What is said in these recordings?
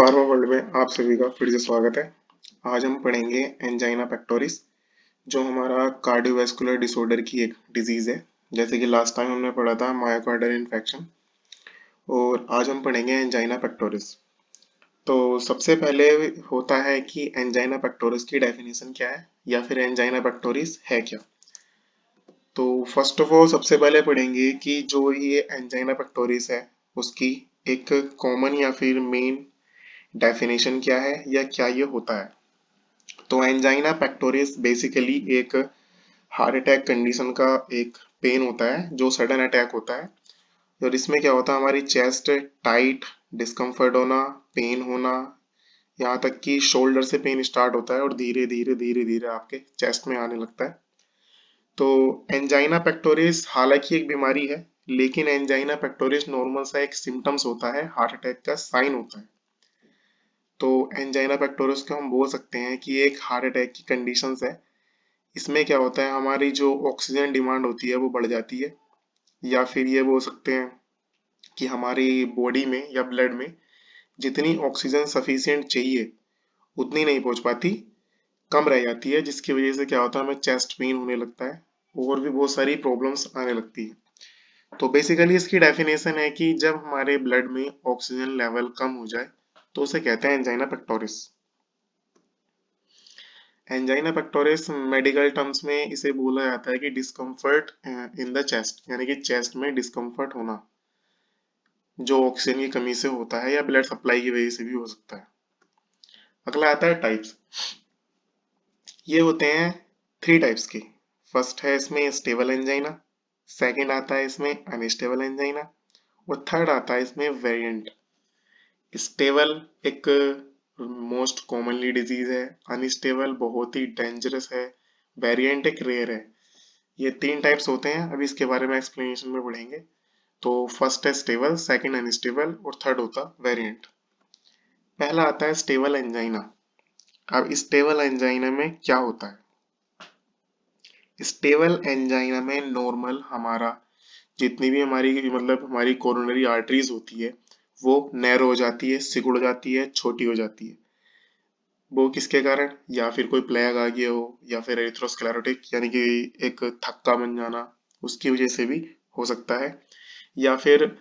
Pharma world में आप सभी का फिर से स्वागत है। आज हम पढ़ेंगे एंजाइना पेक्टोरिस, जो हमारा कार्डियोवैस्कुलर डिसऑर्डर की एक डिजीज है। जैसे कि लास्ट टाइम हमने पढ़ा था मायोकार्डियल इन्फेक्शन, और आज हम पढ़ेंगे एंजाइना पेक्टोरिस। तो सबसे पहले होता है कि एंजाइना पेक्टोरिस की डेफिनेशन क्या है, या फिर एंजाइना पेक्टोरिस है क्या। तो फर्स्ट ऑफ ऑल सबसे पहले पढ़ेंगे कि जो ये एंजाइना पेक्टोरिस है उसकी एक कॉमन या फिर मेन डेफिनेशन क्या है, या क्या ये होता है। तो एंजाइना पेक्टोरिस बेसिकली एक हार्ट अटैक कंडीशन का एक पेन होता है जो सडन अटैक होता है। और इसमें क्या होता है, हमारी चेस्ट टाइट, डिस्कम्फर्ट होना, पेन होना, यहाँ तक कि शोल्डर से पेन स्टार्ट होता है और धीरे धीरे धीरे धीरे आपके चेस्ट में आने लगता है। तो एंजाइना पेक्टोरिस हालांकि एक बीमारी है, लेकिन एंजाइना पेक्टोरिस नॉर्मल सा एक सिम्टम्स होता है, हार्ट अटैक का साइन होता है। तो एंजाइना पेक्टोरिस को हम बोल सकते हैं कि एक हार्ट अटैक की कंडीशंस है। इसमें क्या होता है, हमारी जो ऑक्सीजन डिमांड होती है वो बढ़ जाती है, या फिर ये बोल सकते हैं कि हमारी बॉडी में या ब्लड में जितनी ऑक्सीजन सफिशिएंट चाहिए उतनी नहीं पहुंच पाती, कम रह जाती है, जिसकी वजह से क्या होता है, हमें चेस्ट पेन होने लगता है और भी बहुत सारी प्रॉब्लम्स आने लगती है। तो बेसिकली इसकी डेफिनेशन है कि जब हमारे ब्लड में ऑक्सीजन लेवल कम हो जाए तो उसे कहते हैं angina pectoris. Angina pectoris medical terms में इसे बोला जाता है कि डिस्कम्फर्ट इन द चेस्ट, यानी कि चेस्ट में डिस्कम्फर्ट होना जो ऑक्सीजन की कमी से होता है या ब्लड सप्लाई की वजह से भी हो सकता है। अगला आता है टाइप्स। ये होते हैं थ्री टाइप्स के। फर्स्ट है इसमें स्टेबल एंजाइना, सेकंड आता है इसमें अनस्टेबल एंजाइना, और थर्ड आता है इसमें वेरिएंट। स्टेबल एक मोस्ट कॉमनली डिजीज है, अनस्टेबल बहुत ही डेंजरस है, वेरिएंट एक रेयर है। ये तीन टाइप्स होते हैं, अभी इसके बारे में एक्सप्लेनेशन में पढ़ेंगे। तो फर्स्ट है स्टेबल, सेकंड अनस्टेबल, और थर्ड होता वेरिएंट। पहला आता है स्टेबल एंजाइना। अब स्टेबल एंजाइना में क्या होता है, स्टेबल एंजाइना में नॉर्मल हमारा जितनी भी हमारी मतलब हमारी कोरोनरी आर्टरीज होती है वो नैरो हो जाती है, सिकुड़ जाती है, छोटी हो जाती है। वो किसके कारण, या फिर कोई प्लेग आ गया हो, या फिर एरिथ्रोस्क्लेरोटिक यानी कि एक थक्का बन जाना, उसकी वजह से भी हो सकता है। या फिर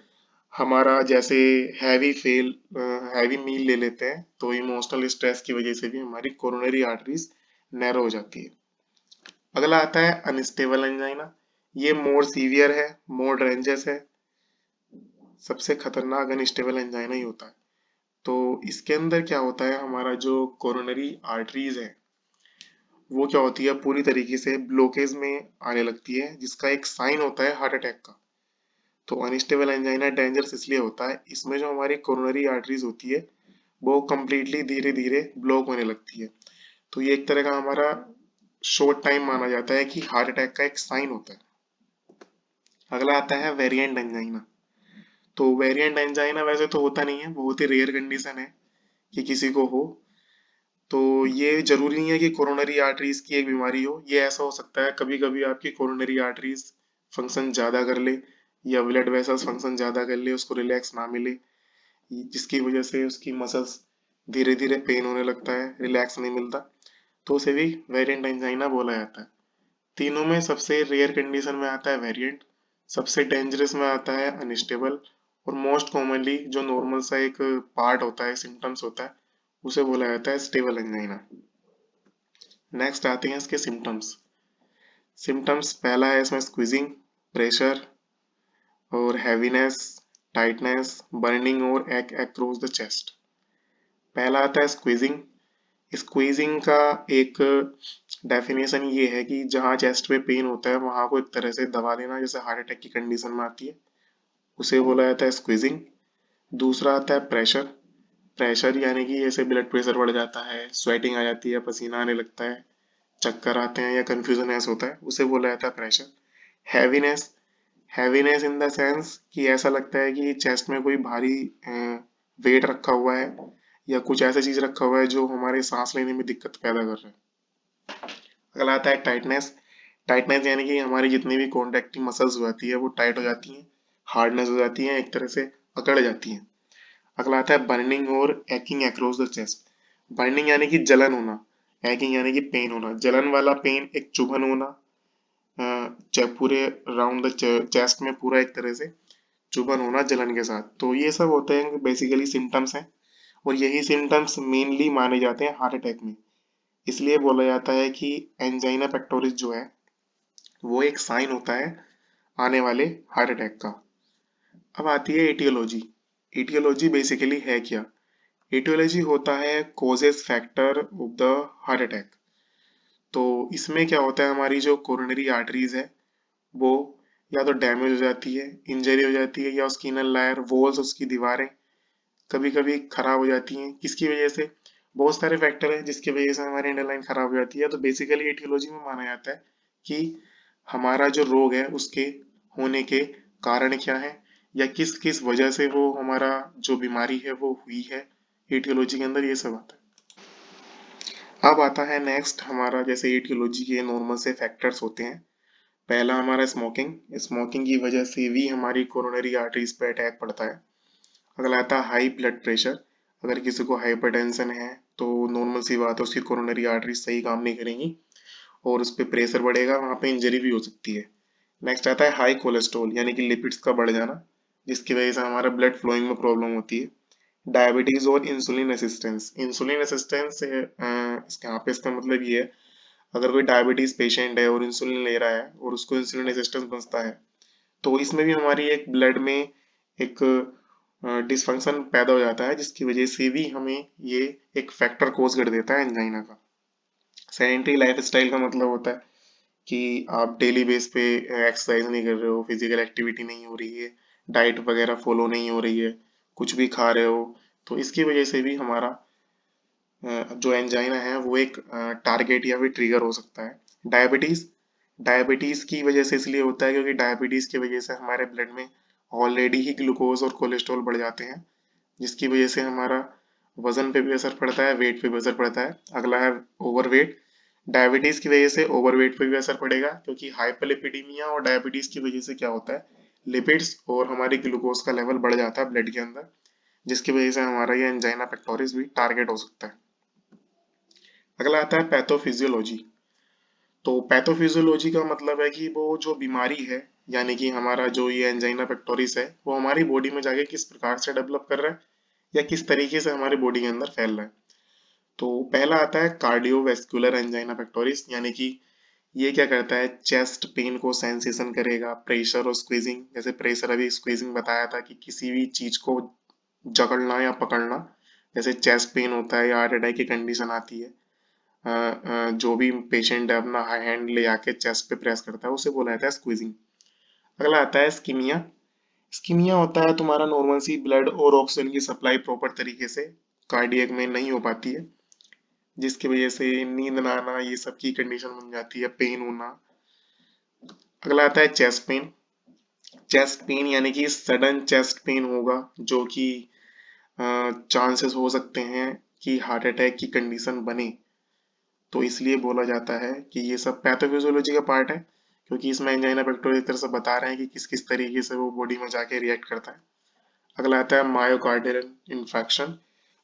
हमारा जैसे हैवी मील ले लेते हैं तो इमोशनल स्ट्रेस की वजह से भी हमारी कोरोनरी आर्टरीज नैरो हो जाती है। अगला आता है अनस्टेबल एंजाइना। ये मोर सीवियर है, मोर डेंजरस है, सबसे खतरनाक अनस्टेबल एंजाइना ही होता है। तो इसके अंदर क्या होता है, हमारा जो कोरोनरी आर्टरीज है वो क्या होती है, पूरी तरीके से ब्लॉकेज में आने लगती है, जिसका एक साइन होता है हार्ट अटैक का। तो अनस्टेबल एंजाइना डेंजरस इसलिए होता है, इसमें जो हमारी कोरोनरी आर्टरीज होती है वो कंप्लीटली धीरे धीरे ब्लॉक होने लगती है। तो ये एक तरह का हमारा शॉर्ट टाइम माना जाता है कि हार्ट अटैक का एक साइन होता है। अगला आता है वेरिएंट एंजाइना। तो वेरिएंट एंजाइना वैसे तो होता नहीं है, बहुत ही रेयर कंडीशन है कि किसी को हो। तो ये जरूरी नहीं है कि कोरोनरी आर्टरीज की एक बीमारी हो, ये ऐसा हो सकता है कभी कभी आपकी कोरोनरी आर्टरीज फंक्शन ज्यादा कर ले, या ब्लड वेसल्स फंक्शन ज्यादा कर ले, उसको रिलैक्स ना मिले, जिसकी वजह से उसकी मसल्स धीरे धीरे पेन होने लगता है, रिलैक्स नहीं मिलता, तो उसे भी वेरिएंट एंजाइना बोला जाता है। तीनों में सबसे रेयर कंडीशन में आता है वेरिएंट, सबसे डेंजरस में आता है अनस्टेबल, और मोस्ट कॉमनली जो नॉर्मल सा एक पार्ट होता है, सिम्टम्स होता है, उसे बोला जाता है स्टेबल एंजाइना। नेक्स्ट आते हैं इसके सिम्टम्स। सिम्टम्स पहला है इसमें स्क्वीजिंग, प्रेशर और हैवीनेस, टाइटनेस, बर्निंग और एक अक्रॉस द चेस्ट। पहला आता है स्क्वीजिंग। स्क्वीजिंग का एक डेफिनेशन ये है कि जहाँ चेस्ट में पेन होता है वहां को एक तरह से दबा देना, जैसे हार्ट अटैक की कंडीशन में आती है, उसे बोला जाता है स्क्वीजिंग। दूसरा आता है प्रेशर। प्रेशर यानी कि जैसे ब्लड प्रेशर बढ़ जाता है, स्वेटिंग आ जाती है, पसीना आने लगता है, चक्कर आते हैं या कंफ्यूजन ऐसा होता है, उसे बोला जाता है pressure. Heaviness, heaviness in the sense कि ऐसा लगता है कि चेस्ट में कोई भारी वेट रखा हुआ है, या कुछ ऐसा चीज रखा हुआ है जो हमारे सांस लेने में दिक्कत पैदा कर रहा है। अगला आता है टाइटनेस। टाइटनेस यानी कि हमारी जितनी भी कॉन्ट्रैक्टिंग मसल्स हो जाती है वो टाइट हो जाती हैं, हार्डनेस हो जाती है, एक तरह से अकड़ जाती हैं। अगला आता है बर्निंग और aching across the chest. Burning यानी कि जलन होना, एकिंग यानी कि पेन होना। जलन वाला पेन एक चुभन होना, पूरे राउंड द चेस्ट में पूरा एक तरह से चुभन होना जलन के साथ। तो ये सब होते हैं बेसिकली सिम्टम्स हैं, और यही सिम्टम्स मेनली माने जाते हैं हार्ट अटैक में। इसलिए बोला जाता है कि एंजाइना पेक्टोरिस जो है वो एक साइन होता है आने वाले हार्ट अटैक का। अब आती है एटियोलॉजी। एटियोलॉजी बेसिकली है क्या? एटियोलॉजी होता है causes factor of the heart attack. तो इसमें क्या होता है, हमारी जो कोरोनरी आर्टरीज है वो या तो डैमेज हो जाती है, इंजरी हो जाती है, या उसकी इनर लायर वॉल्स, उसकी दीवारें कभी कभी खराब हो जाती हैं। किसकी वजह से? बहुत सारे फैक्टर हैं जिसकी वजह से हमारी इंडर लाइन खराब हो जाती है। तो बेसिकली एटियोलॉजी में माना जाता है कि हमारा जो रोग है उसके होने के कारण क्या है, या किस किस वजह से वो हमारा जो बीमारी है वो हुई है। एटियोलॉजी के अंदर ये सब आता है। अब आता है नेक्स्ट हमारा, जैसे एटियोलॉजी के नॉर्मल से फैक्टर्स होते हैं। पहला हमारा स्मोकिंग। स्मोकिंग की वजह से भी हमारी कोरोनरी आर्टरीज पे अटैक पड़ता है। अगला आता है हाई ब्लड प्रेशर। अगर किसी को हाइपरटेंशन है तो नॉर्मल सी बात है, उसकी कोरोनरी आर्टरी सही काम नहीं करेंगी और उस पर प्रेशर बढ़ेगा, वहां पे इंजरी भी हो सकती है। नेक्स्ट आता है हाई कोलेस्ट्रॉल, यानी कि लिपिड्स का बढ़ जाना, जिसकी वजह से हमारा ब्लड फ्लोइंग में प्रॉब्लम होती है। डायबिटीज और इंसुलिन रेसिस्टेंस। इंसुलिन रेसिस्टेंस से यहाँ पे इसका मतलब ये है, अगर कोई डायबिटीज पेशेंट है और इंसुलिन ले रहा है और उसको इंसुलिन रेसिस्टेंस बनता है, तो इसमें भी हमारी एक ब्लड में एक डिसफंक्शन पैदा हो जाता है, जिसकी वजह से भी हमें ये एक फैक्टर कोज कर देता है एंजाइना का। सेडेंटरी लाइफ स्टाइल का मतलब होता है कि आप डेली बेस पे एक्सरसाइज नहीं कर रहे हो, फिजिकल एक्टिविटी नहीं हो रही है, डाइट वगैरह फॉलो नहीं हो रही है, कुछ भी खा रहे हो, तो इसकी वजह से भी हमारा जो एंजाइना है वो एक टारगेट या फिर ट्रिगर हो सकता है। डायबिटीज। डायबिटीज की वजह से इसलिए होता है क्योंकि डायबिटीज की वजह से हमारे ब्लड में ऑलरेडी ही ग्लूकोज और कोलेस्ट्रॉल बढ़ जाते हैं, जिसकी वजह से हमारा वजन पे भी असर पड़ता है, वेट पे भी असर पड़ता है। अगला है ओवरवेट। डायबिटीज की वजह से ओवरवेट पे भी असर पड़ेगा, क्योंकि हाइपरलिपिडीमिया और डायबिटीज की वजह से क्या होता है, लिपिड्स और हमारी ग्लूकोज का लेवल बढ़ जाता है ब्लड के अंदर, जिसकी वजह से हमारा ये एंजाइना पेक्टोरिस भी टारगेट हो सकता है। अगला आता है पैथोफिजियोलॉजी। तो पैथोफिजियोलॉजी का मतलब है कि वो जो बीमारी है, यानी कि हमारा जो ये एंजाइना पेक्टोरिस है, वो हमारी बॉडी में जाके किस प्रकार से डेवलप कर रहा है या किस तरीके से हमारी बॉडी के अंदर फैल रहा है। तो पहला आता है कार्डियोवैस्कुलर एंजाइना पेक्टोरिस, यानी कि ये क्या करता है, चेस्ट पेन को सेंसेशन करेगा, प्रेशर और स्क्वीजिंग। जैसे प्रेशर, अभी स्क्वीजिंग बताया था कि किसी भी चीज को जकड़ना या पकड़ना, जैसे चेस्ट पेन होता है या हार्ट अटैक की कंडीशन आती है, जो भी पेशेंट है अपना हैंड ले आके चेस्ट पे प्रेस करता है, उसे बोला जाता है स्क्वीजिंग। अगला आता है स्कीमिया। स्कीमिया होता है तुम्हारा नॉर्मल सी ब्लड और ऑक्सीजन की सप्लाई प्रॉपर तरीके से कार्डियक में नहीं हो पाती है, जिसकी वजह से नींद ना आना, ये सब की कंडीशन बन जाती है, पेन होना। अगला आता है चेस्ट पेन। चेस्ट पेन यानी कि सडन चेस्ट पेन होगा, जो कि चांसेस हो सकते हैं कि हार्ट अटैक की कंडीशन बने। तो इसलिए बोला जाता है कि ये सब पैथोफिजियोलॉजी का पार्ट है, क्योंकि इसमें एंजाइना पेक्टोरिस एक तरह से बता रहे हैं कि किस किस तरीके से वो बॉडी में जाके रिएक्ट करता है। अगला आता है मायोकार्डियल इन्फेक्शन।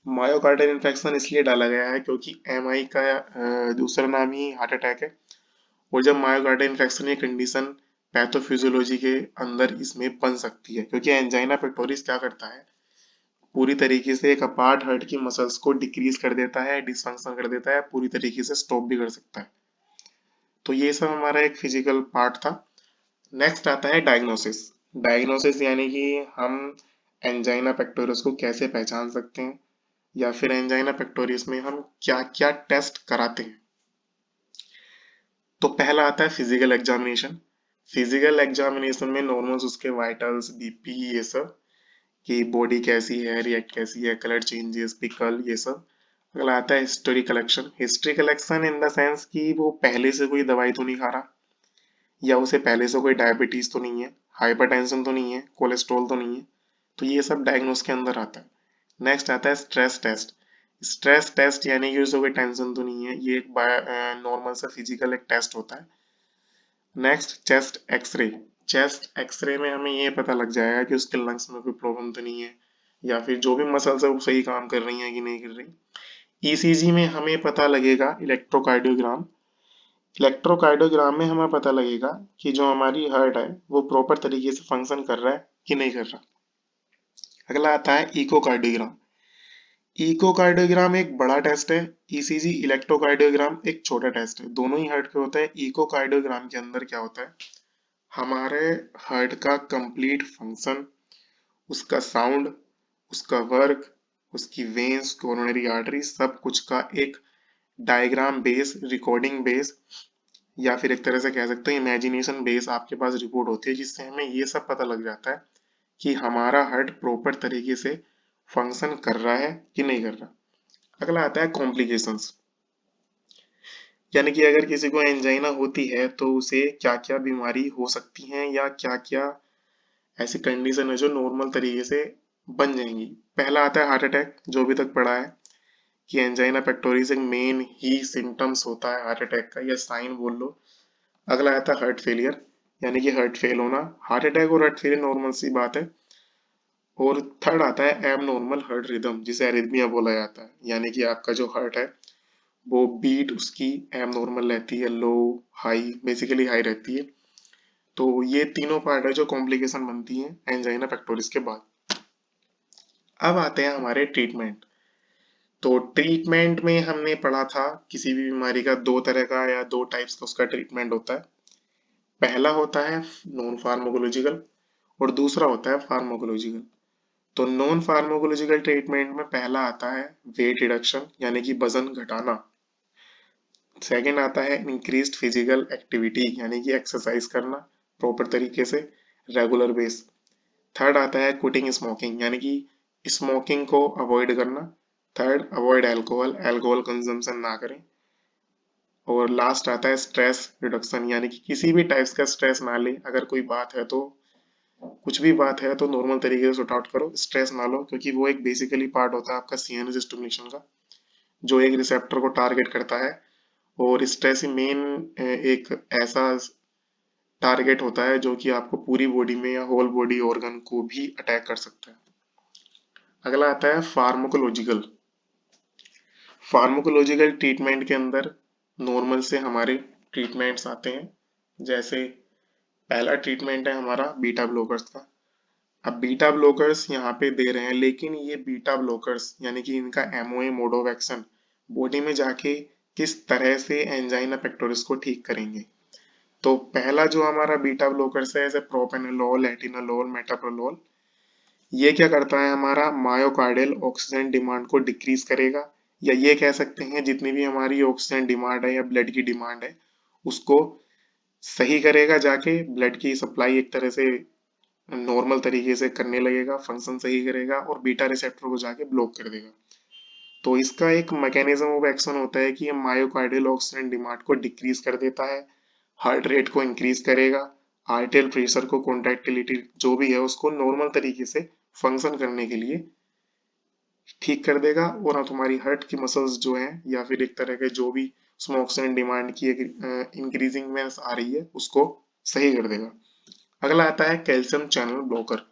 मायोकार्डियल इन्फेक्शन इसलिए डाला गया है क्योंकि एमआई का दूसरा नाम ही हार्ट अटैक है, और जब मायोकार्डियल इन्फेक्शन ये कंडीशन पैथोफिजियोलॉजी के अंदर इसमें बन सकती है, क्योंकि एंजाइना पेक्टोरिस क्या करता है, पूरी तरीके से एक अपार्ट हार्ट की मसल्स को डिक्रीज कर देता है, डिसफंक्शन कर देता है, पूरी तरीके से स्टॉप भी कर सकता है। तो ये सब हमारा एक फिजिकल पार्ट था। नेक्स्ट आता है डायग्नोसिस। डायग्नोसिस यानी कि हम एंजाइना पेक्टोरिस को कैसे पहचान सकते हैं, या फिर एंजाइना पेक्टोरिस में हम क्या क्या टेस्ट कराते हैं। तो पहला आता है फिजिकल एग्जामिनेशन। फिजिकल एग्जामिनेशन में नॉर्मल्स, उसके वाइटल्स, बीपी, ये सब, कि बॉडी कैसी है, रिएक्ट कैसी है, कलर चेंजेस, पिकल, ये सब। अगला आता है history collection. History collection in the sense कि वो पहले से कोई दवाई तो नहीं खा रहा, या उसे पहले से कोई डायबिटीज तो नहीं है, हाइपरटेंशन तो नहीं है, कोलेस्ट्रॉल तो नहीं है। तो ये सब डायग्नोस के अंदर आता है। नेक्स्ट आता है स्ट्रेस टेस्ट। स्ट्रेस टेस्ट यानी कि उसे कोई टेंशन तो नहीं है, ये एक नॉर्मल सा फिजिकल एक टेस्ट होता है। Next chest x ray. Chest x ray में हमें ये पता लग जाएगा कि उसके लंग्स में कोई प्रॉब्लम तो नहीं है, या फिर जो भी मसल्स है वो सही काम कर रही हैं कि नहीं कर रही। ईसीजी में हमें पता लगेगा इलेक्ट्रोकार्डियोग्राम। इलेक्ट्रोकार्डियोग्राम में हमें पता लगेगा कि जो हमारी हार्ट है वो प्रॉपर तरीके से फंक्शन कर रहा है कि नहीं कर रहा। अगला आता है इकोकार्डियोग्राम। इकोकार्डियोग्राम एक बड़ा टेस्ट है, ईसीजी इलेक्ट्रोकार्डियोग्राम एक छोटा टेस्ट है, दोनों ही हार्ट के होते हैं। इकोकार्डियोग्राम के अंदर क्या होता है, हमारे हार्ट का कंप्लीट फंक्शन, उसका साउंड, उसका वर्क, उसकी वेन्स, कोरोनरी आर्टरी, सब कुछ का एक डायग्राम बेस, रिकॉर्डिंग बेस, या फिर एक तरह से कह सकते हो इमेजिनेशन बेस आपके पास रिपोर्ट होती है, जिससे हमें ये सब पता लग जाता है कि हमारा हार्ट प्रॉपर तरीके से फंक्शन कर रहा है कि नहीं कर रहा। अगला आता है कॉम्प्लिकेशंस, यानी कि अगर किसी को एंजाइना होती है तो उसे क्या क्या बीमारी हो सकती है या क्या क्या ऐसी कंडीशन है जो नॉर्मल तरीके से बन जाएंगी। पहला आता है हार्ट अटैक, जो अभी तक पढ़ा है कि एंजाइना पेक्टोरिस एक मेन ही सिम्टम्स होता है हार्ट अटैक का, या साइन बोल लो। अगला आता है हार्ट फेलियर, यानी कि हार्ट फेल होना। हार्ट अटैक और हार्ट फेलियर नॉर्मल सी बात है। और थर्ड आता है एबनॉर्मल हार्ट रिदम, जिसे एरिथमिया बोला जाता है, यानी कि आपका जो हार्ट है वो बीट उसकी एबनॉर्मल रहती है, लो हाई, बेसिकली हाई रहती है। तो ये तीनों पार्ट है जो कॉम्प्लिकेशन बनती हैं एंजाइना पेक्टोरिस के बाद। अब आते हैं हमारे ट्रीटमेंट। तो ट्रीटमेंट में हमने पढ़ा था किसी भी बीमारी का दो तरह का या दो टाइप्स का उसका ट्रीटमेंट होता है। पहला होता है नॉन फार्माकोलॉजिकल और दूसरा होता है फार्माकोलॉजिकल। तो नॉन फार्माकोलॉजिकल ट्रीटमेंट में पहला आता है वेट रिडक्शन, यानी कि वजन घटाना। सेकंड आता है इंक्रीज्ड फिजिकल एक्टिविटी, यानी कि एक्सरसाइज करना प्रॉपर तरीके से, रेगुलर बेस। थर्ड आता है क्विटिंग स्मोकिंग, यानी कि स्मोकिंग को अवॉइड करना। Third, avoid alcohol, alcohol consumption ना करें। और लास्ट आता है स्ट्रेस रिडक्शन, यानी कि किसी भी टाइप्स का स्ट्रेस ना ले। अगर कोई बात है तो, कुछ भी बात है तो नॉर्मल तरीके से सॉर्ट आउट करो, स्ट्रेस ना लो, क्योंकि वो एक बेसिकली पार्ट होता है आपका सीएनएस स्टिमुलेशन का, जो एक रिसेप्टर को टारगेट करता है। और स्ट्रेस ही मेन एक ऐसा टारगेट होता है जो कि आपको पूरी बॉडी में या होल बॉडी ऑर्गन को भी अटैक कर सकता है। अगला आता है फार्माकोलॉजिकल। फार्माकोलॉजिकल ट्रीटमेंट के अंदर नॉर्मल से हमारे ट्रीटमेंट्स आते हैं। जैसे पहला ट्रीटमेंट है हमारा बीटा ब्लॉकर्स का। अब बीटा ब्लॉकर्स यहाँ पे दे रहे हैं, लेकिन ये बीटा ब्लॉकर्स यानी कि इनका MOA, mode of action, body में जाके किस तरह से एंजाइना पेक्टोरिस को ठीक करेंगे। तो पहला जो हमारा बीटा ब्लॉकर्स है, जैसे प्रोपेनोलोल, एटिनोलोल, मेटाप्रोलोल, ये क्या करता है, हमारा मायोकार्डियल ऑक्सीजन डिमांड को डिक्रीज करेगा, या ये कह सकते हैं जितनी भी हमारी ऑक्सीजन डिमांड है या ब्लड की डिमांड है उसको सही करेगा, जाके ब्लड की सप्लाई एक तरह से नॉर्मल तरीके से करने लगेगा, फंक्शन सही करेगा और बीटा रिसेप्टर को जाके ब्लॉक कर देगा। तो इसका एक मैकेनिज्म ऑफ एक्शन होता है कि ये मायोकार्डियल ऑक्सीजन डिमांड को डिक्रीज कर देता है, हार्ट रेट को इंक्रीज करेगा, आर्टेरियल प्रेशर को, कॉन्ट्रैक्टिलिटी जो भी है उसको नॉर्मल तरीके से फंक्शन करने के लिए ठीक कर देगा। और तुम्हारी हार्ट की मसल्स जो है या फिर एक तरह के जो भी उसमें ऑक्सीजन डिमांड की एक इंक्रीजिंग में आ रही है उसको सही कर देगा। अगला आता है कैल्शियम चैनल ब्लॉकर।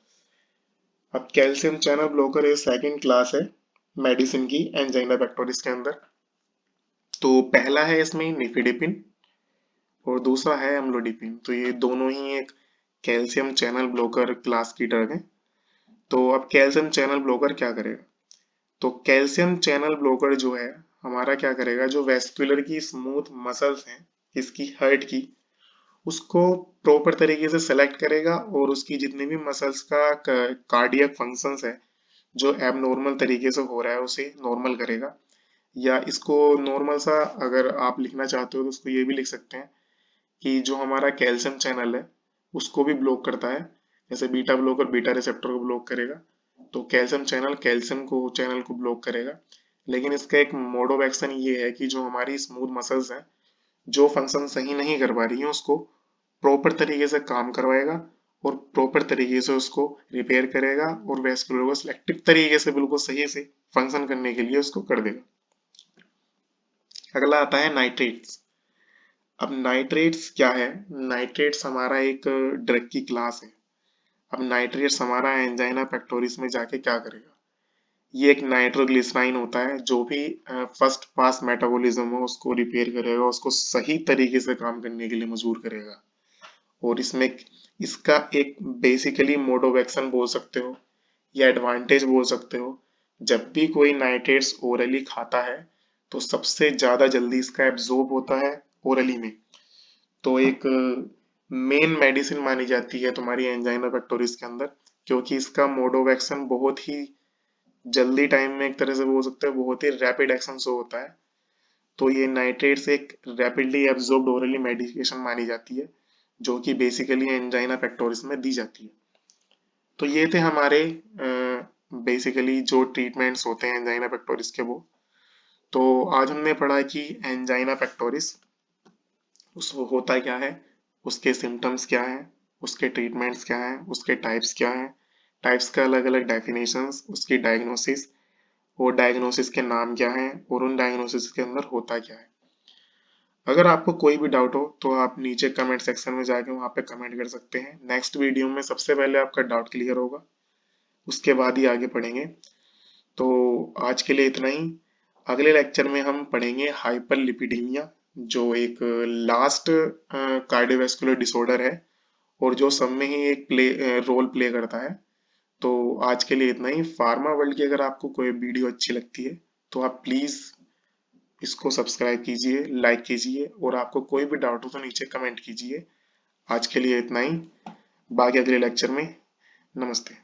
अब कैल्शियम चैनल ब्लॉकर एक सेकंड क्लास है मेडिसिन की एंजाइना पेक्टोरिस के अंदर। तो पहला है इसमें निफिडिपिन और दूसरा है अम्लोडिपिन। तो ये दोनों ही एक कैल्शियम चैनल ब्लॉकर क्लास की ड्रग है। तो अब कैल्शियम चैनल ब्लॉकर क्या करेगा, तो कैल्शियम चैनल ब्लॉकर जो है हमारा क्या करेगा, जो वेस्कुलर की स्मूथ मसल्स हैं इसकी हार्ट की, उसको प्रॉपर तरीके से सेलेक्ट करेगा और उसकी जितने भी मसल्स का कार्डियक फंक्शंस है जो एबनॉर्मल तरीके से हो रहा है उसे नॉर्मल करेगा। या इसको नॉर्मल सा अगर आप लिखना चाहते हो तो उसको ये भी लिख सकते हैं कि जो हमारा कैल्शियम चैनल है उसको भी ब्लॉक करता है। जैसे बीटा ब्लॉकर बीटा रिसेप्टर को ब्लॉक करेगा, तो कैल्शियम चैनल कैल्शियम को चैनल को ब्लॉक करेगा। लेकिन इसका एक मोड ऑफ एक्शन ये है कि जो हमारी स्मूथ मसल्स हैं जो फंक्शन सही नहीं कर पा रही है उसको प्रॉपर तरीके से काम करवाएगा और प्रॉपर तरीके से उसको रिपेयर करेगा और वेस्कुलर को सिलेक्टिव तरीके से बिल्कुल सही से फंक्शन करने के लिए उसको कर देगा। अगला आता है नाइट्रेट्स। अब नाइट्रेट्स क्या है, नाइट्रेट्स हमारा एक ड्रग की क्लास है। अब नाइट्रेट्स हमारा एंजाइना पेक्टोरिस में जाके क्या करेगा, ये एक नाइट्रोग्लिसराइन होता है जो भी फर्स्ट पास मेटाबॉलिज्म हो उसको रिपेयर करेगा, उसको सही तरीके से काम करने के लिए मजबूर करेगा। और इसमें इसका एक बेसिकली मोड ऑफ एक्शन बोल सकते हो या एडवांटेज बोल सकते हो। जब भी कोई नाइट्रेट्स ओरली खाता है तो सबसे ज्यादा जल्दी इसका एब्जॉर्ब होता है ओरली में। तो एक मेन मेडिसिन मानी जाती है तुम्हारी एंजाइना पेक्टोरिस के अंदर, क्योंकि इसका मोड ऑफ एक्शन बहुत ही जल्दी टाइम में, एक तरह से बोल सकते हैं बहुत ही रैपिड एक्शन शो होता है। तो ये नाइट्रेट्स एक रैपिडली एब्जॉर्ब्ड ओरली मेडिकेशन मानी जाती है जो कि बेसिकली एंजाइना पेक्टोरिस में दी जाती है। तो ये थे हमारे बेसिकली जो ट्रीटमेंट्स होते हैं एंजाइना पेक्टोरिस के वो। तो आज हमने पढ़ा कि एंजाइना पेक्टोरिस उस होता क्या है, उसके सिम्टम्स क्या हैं, उसके ट्रीटमेंट्स क्या हैं, उसके टाइप्स क्या हैं, टाइप्स का अलग अलग डेफिनेशंस, उसकी डायग्नोसिस, वो डायग्नोसिस के नाम क्या हैं और उन डायग्नोसिस के अंदर होता क्या है। अगर आपको कोई भी डाउट हो तो आप नीचे कमेंट सेक्शन में जाके वहाँ पे कमेंट कर सकते हैं। नेक्स्ट वीडियो में सबसे पहले आपका डाउट क्लियर होगा, उसके बाद ही आगे पढ़ेंगे। तो आज के लिए इतना ही। अगले लेक्चर में हम पढ़ेंगे हाइपरलिपिडीमिया, जो एक लास्ट कार्डियोवैस्कुलर डिसऑर्डर है और जो सब में ही एक रोल प्ले करता है। तो आज के लिए इतना ही। फार्मा वर्ल्ड की अगर आपको कोई वीडियो अच्छी लगती है तो आप प्लीज इसको सब्सक्राइब कीजिए, लाइक कीजिए और आपको कोई भी डाउट हो तो नीचे कमेंट कीजिए। आज के लिए इतना ही, बाकी अगले लेक्चर में। नमस्ते।